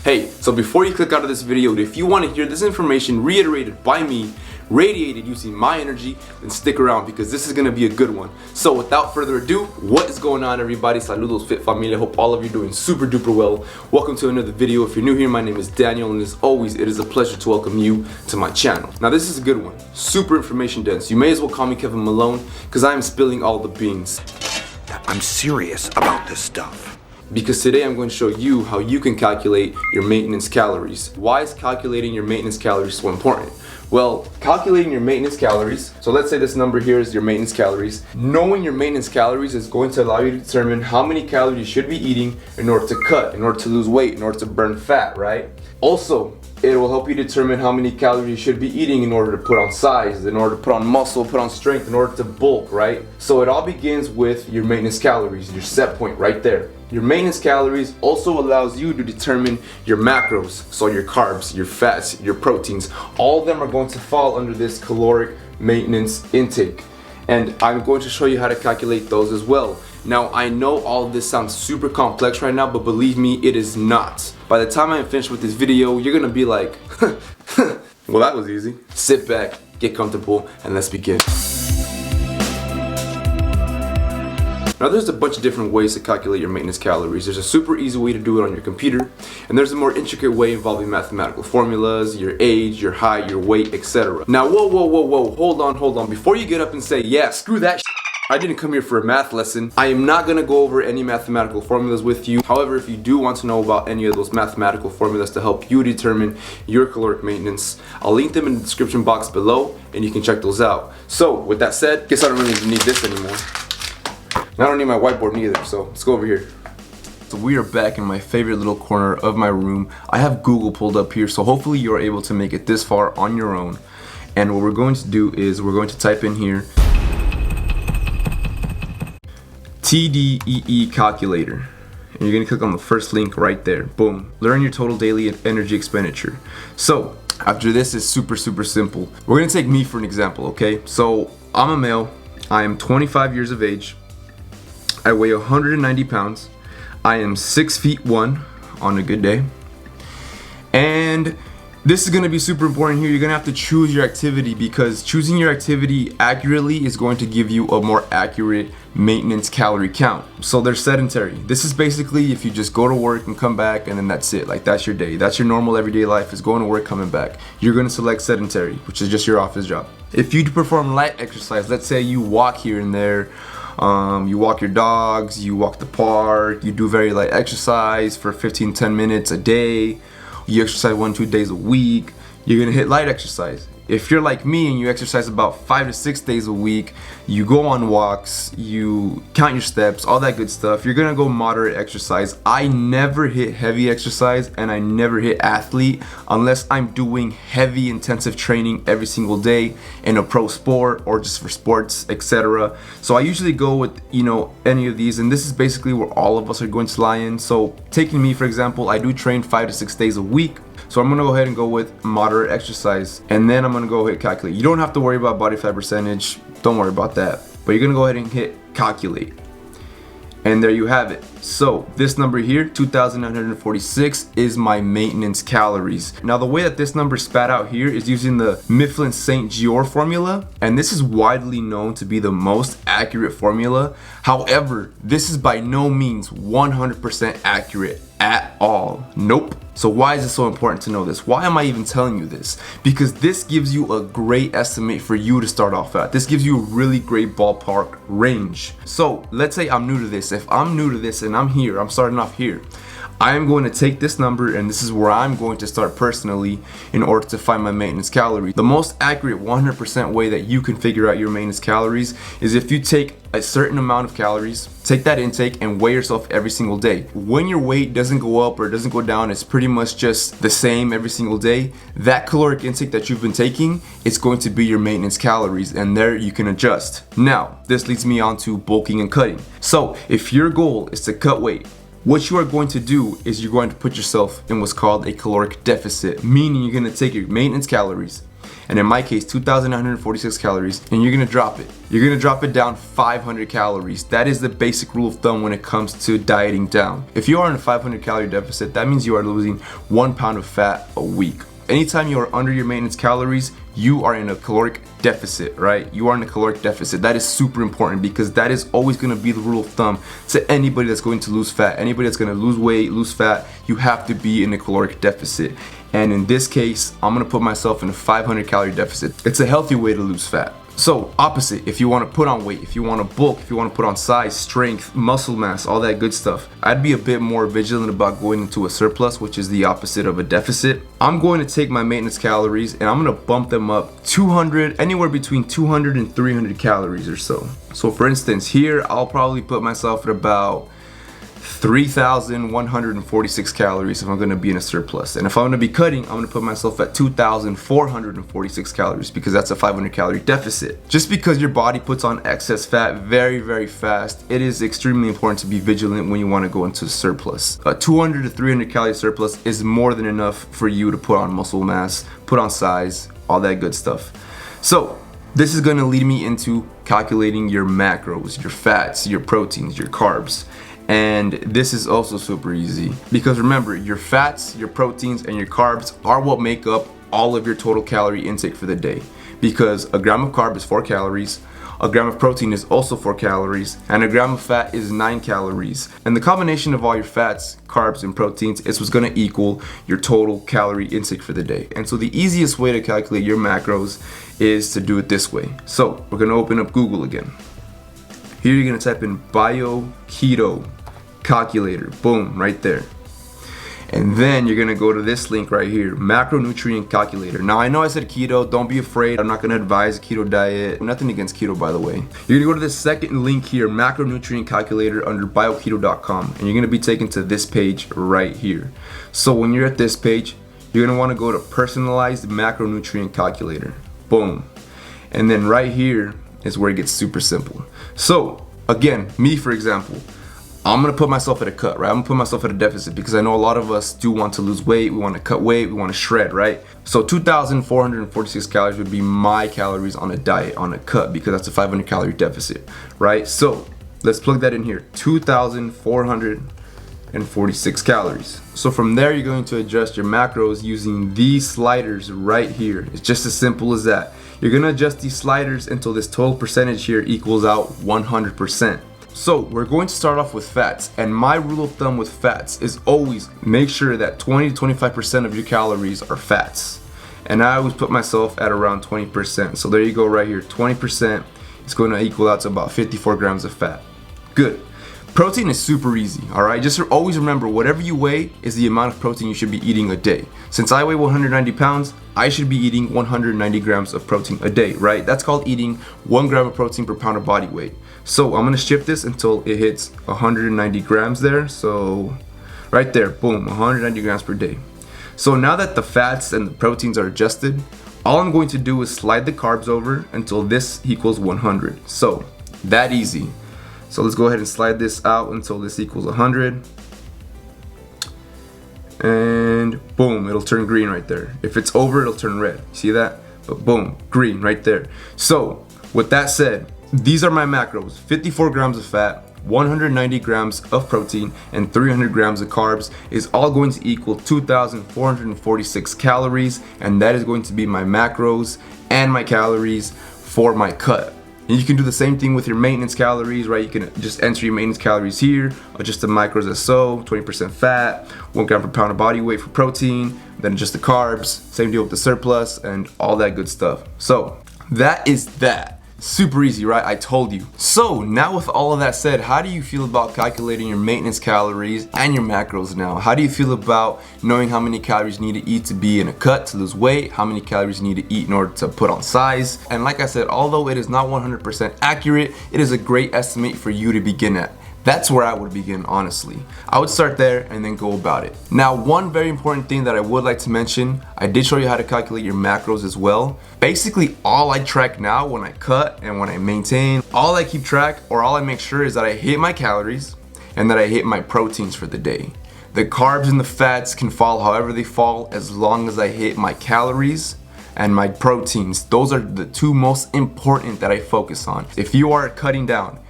Hey, so before you click out of this video, if you want to hear this information reiterated by me, radiated using my energy, then stick around because this is going to be a good one. So without further ado, what is going on, everybody? Saludos Fit Familia. Hope all of you are doing super duper well. Welcome to another video. If you're new here, my name is Daniel, and as always, it is a pleasure to welcome you to my channel. Now this is a good one, super information dense. You may as well call me Kevin Malone because I am spilling all the beans. I'm serious about this stuff. Because today I'm going to show you how you can calculate your maintenance calories. Why is calculating your maintenance calories so important? Well, calculating your maintenance calories, so let's say this number here is your maintenance calories. Knowing your maintenance calories is going to allow you to determine how many calories you should be eating in order to cut, in order to lose weight, in order to burn fat, right? Also, it will help you determine how many calories you should be eating in order to put on size, in order to put on muscle, put on strength, in order to bulk, right? So it all begins with your maintenance calories, your set point right there. Your maintenance calories also allows you to determine your macros, so your carbs, your fats, your proteins. All of them are going to fall under this caloric maintenance intake. And I'm going to show you how to calculate those as well. Now, I know all of this sounds super complex right now, but believe me, it is not. By the time I'm finished with this video, you're gonna be like, well, that was easy. Sit back, get comfortable, and let's begin. Now there's a bunch of different ways to calculate your maintenance calories. There's a super easy way to do it on your computer, and there's a more intricate way involving mathematical formulas, your age, your height, your weight, etc. Now whoa, hold on. Before you get up and say, yeah, screw that shit, I didn't come here for a math lesson. I am not going to go over any mathematical formulas with you. However, if you do want to know about any of those mathematical formulas to help you determine your caloric maintenance, I'll link them in the description box below and you can check those out. So with that said, guess I don't really need this anymore. I don't need my whiteboard neither, so let's go over here. So we are back in my favorite little corner of my room. I have Google pulled up here, so hopefully you're able to make it this far on your own. And what we're going to do is we're going to type in here TDEE calculator. And you're going to click on the first link right there. Boom. Learn your total daily energy expenditure. So after this is super simple. We're going to take me for an example, okay? So I'm a male. I am 25 years of age. I weigh 190 pounds. I am 6'1" on a good day. And this is gonna be super important here. You're gonna have to choose your activity because choosing your activity accurately is going to give you a more accurate maintenance calorie count. So they're sedentary. This is basically if you just go to work and come back and then that's it. Like that's your day. That's your normal everyday life is going to work, coming back. You're gonna select sedentary, which is just your office job. If you perform light exercise, let's say you walk here and there, you walk your dogs, you walk the park, you do very light exercise for 15-10 minutes a day, you exercise 1-2 days a week, you're gonna hit light exercise. If you're like me and you exercise about 5 to 6 days a week, you go on walks, you count your steps, all that good stuff, you're gonna go moderate exercise. I never hit heavy exercise and I never hit athlete unless I'm doing heavy intensive training every single day in a pro sport or just for sports, etc. So I usually go with, any of these, and this is basically where all of us are going to lie in. So taking me for example, I do train 5 to 6 days a week. So I'm gonna go ahead and go with moderate exercise, and then I'm gonna go ahead and calculate. You don't have to worry about body fat percentage, don't worry about that. But you're gonna go ahead and hit calculate. And there you have it. So this number here, 2,946, is my maintenance calories. Now the way that this number is spat out here is using the Mifflin Jeor formula, and this is widely known to be the most accurate formula. However, this is by no means 100% accurate at all. Nope. So why is it so important to know this? Why am I even telling you this? Because this gives you a great estimate for you to start off at. This gives you a really great ballpark range. So let's say I'm new to this. If I'm new to this and I'm starting off here, I am going to take this number and this is where I'm going to start personally in order to find my maintenance calories. The most accurate 100% way that you can figure out your maintenance calories is if you take a certain amount of calories, take that intake and weigh yourself every single day. When your weight doesn't go up or doesn't go down, it's pretty much just the same every single day. That caloric intake that you've been taking is going to be your maintenance calories, and there you can adjust. Now, this leads me on to bulking and cutting. So if your goal is to cut weight, what you are going to do is you're going to put yourself in what's called a caloric deficit, meaning you're going to take your maintenance calories, and in my case 2,946 calories, and you're gonna drop it. You're gonna drop it down 500 calories. That is the basic rule of thumb when it comes to dieting down. If you are in a 500 calorie deficit, that means you are losing 1 pound of fat a week. Anytime you are under your maintenance calories, you are in a caloric deficit, right? You are in a caloric deficit. That is super important because that is always going to be the rule of thumb to anybody that's going to lose fat. Anybody that's going to lose weight, lose fat, you have to be in a caloric deficit. And in this case, I'm going to put myself in a 500 calorie deficit. It's a healthy way to lose fat. So opposite, if you want to put on weight, if you want to bulk, if you want to put on size, strength, muscle mass, all that good stuff, I'd be a bit more vigilant about going into a surplus, which is the opposite of a deficit. I'm going to take my maintenance calories and I'm going to bump them up 200, anywhere between 200 and 300 calories or so. So for instance, here I'll probably put myself at about 3,146 calories if I'm going to be in a surplus. And if I'm going to be cutting, I'm going to put myself at 2,446 calories because that's a 500 calorie deficit. Just because your body puts on excess fat very, very fast, it is extremely important to be vigilant when you want to go into a surplus. A 200 to 300 calorie surplus is more than enough for you to put on muscle mass, put on size, all that good stuff. So this is going to lead me into calculating your macros, your fats, your proteins, your carbs. And this is also super easy because remember, your fats, your proteins, and your carbs are what make up all of your total calorie intake for the day. Because a gram of carb is 4 calories, a gram of protein is also 4 calories, and a gram of fat is 9 calories. And the combination of all your fats, carbs, and proteins is what's going to equal your total calorie intake for the day. And so the easiest way to calculate your macros is to do it this way. So we're going to open up Google again. Here you're going to type in bio keto calculator, boom, right there. And then you're going to go to this link right here, macronutrient calculator. Now I know I said keto, don't be afraid, I'm not going to advise a keto diet, nothing against keto by the way. You're going to go to this second link here, macronutrient calculator under bioketo.com, and you're going to be taken to this page right here. So when you're at this page, you're going to want to go to personalized macronutrient calculator, boom. And then right here is where it gets super simple. So again, me for example, I'm gonna put myself at a cut, right? I'm gonna put myself at a deficit because I know a lot of us do want to lose weight, we want to cut weight, we want to shred, right? So 2,446 calories would be my calories on a diet, on a cut, because that's a 500 calorie deficit, right? So let's plug that in here, 2,446 calories. So from there, you're going to adjust your macros using these sliders right here. It's just as simple as that. You're gonna adjust these sliders until this total percentage here equals out 100%. So we're going to start off with fats, and my rule of thumb with fats is always make sure that 20 to 25% of your calories are fats. And I always put myself at around 20%. So there you go right here, 20% is going to equal out to about 54 grams of fat. Good. Protein is super easy, alright? Just always remember, whatever you weigh is the amount of protein you should be eating a day. Since I weigh 190 pounds, I should be eating 190 grams of protein a day, right? That's called eating 1 gram of protein per pound of body weight. So I'm gonna shift this until it hits 190 grams there. So right there, boom, 190 grams per day. So now that the fats and the proteins are adjusted, all I'm going to do is slide the carbs over until this equals 100. So that easy. So let's go ahead and slide this out until this equals 100. And boom, it'll turn green right there. If it's over, it'll turn red. See that? But boom, green right there. So with that said, these are my macros: 54 grams of fat, 190 grams of protein, and 300 grams of carbs is all going to equal 2,446 calories, and that is going to be my macros and my calories for my cut. And you can do the same thing with your maintenance calories, right? You can just enter your maintenance calories here, adjust the macros as so, 20% fat, 1 gram per pound of body weight for protein, then adjust the carbs, same deal with the surplus, and all that good stuff. So that is that. Super easy, right? I told you. So now with all of that said, how do you feel about calculating your maintenance calories and your macros now? How do you feel about knowing how many calories you need to eat to be in a cut, to lose weight, how many calories you need to eat in order to put on size? And like I said, although it is not 100% accurate, it is a great estimate for you to begin at. That's where I would begin, honestly. I would start there and then go about it. Now, one very important thing that I would like to mention, I did show you how to calculate your macros as well. Basically, all I track now when I cut and when I maintain, all I keep track or all I make sure is that I hit my calories and that I hit my proteins for the day. The carbs and the fats can fall however they fall as long as I hit my calories and my proteins. Those are the two most important that I focus on. If you are cutting down,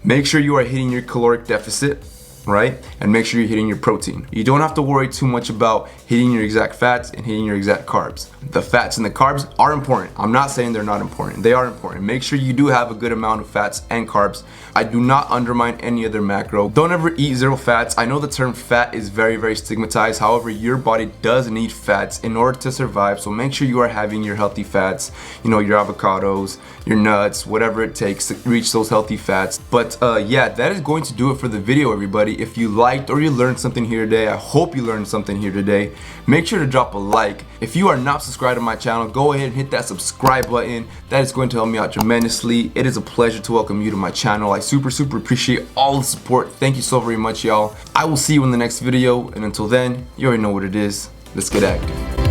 make sure you are hitting your caloric deficit, right? And make sure you're hitting your protein. You don't have to worry too much about hitting your exact fats and hitting your exact carbs. The fats and the carbs are important. I'm not saying they're not important. They are important. Make sure you do have a good amount of fats and carbs. I do not undermine any other macro. Don't ever eat zero fats. I know the term fat is very, very stigmatized. However, your body does need fats in order to survive. So make sure you are having your healthy fats, you know, your avocados, your nuts, whatever it takes to reach those healthy fats. But yeah, that is going to do it for the video, everybody. If you liked or you learned something here today, I hope you learned something here today. Make sure to drop a like. If you are not subscribed to my channel, go ahead and hit that subscribe button. That is going to help me out tremendously. It is a pleasure to welcome you to my channel. I super appreciate all the support. Thank you so very much, y'all. I will see you in the next video, and until then, you already know what it is. Let's get active.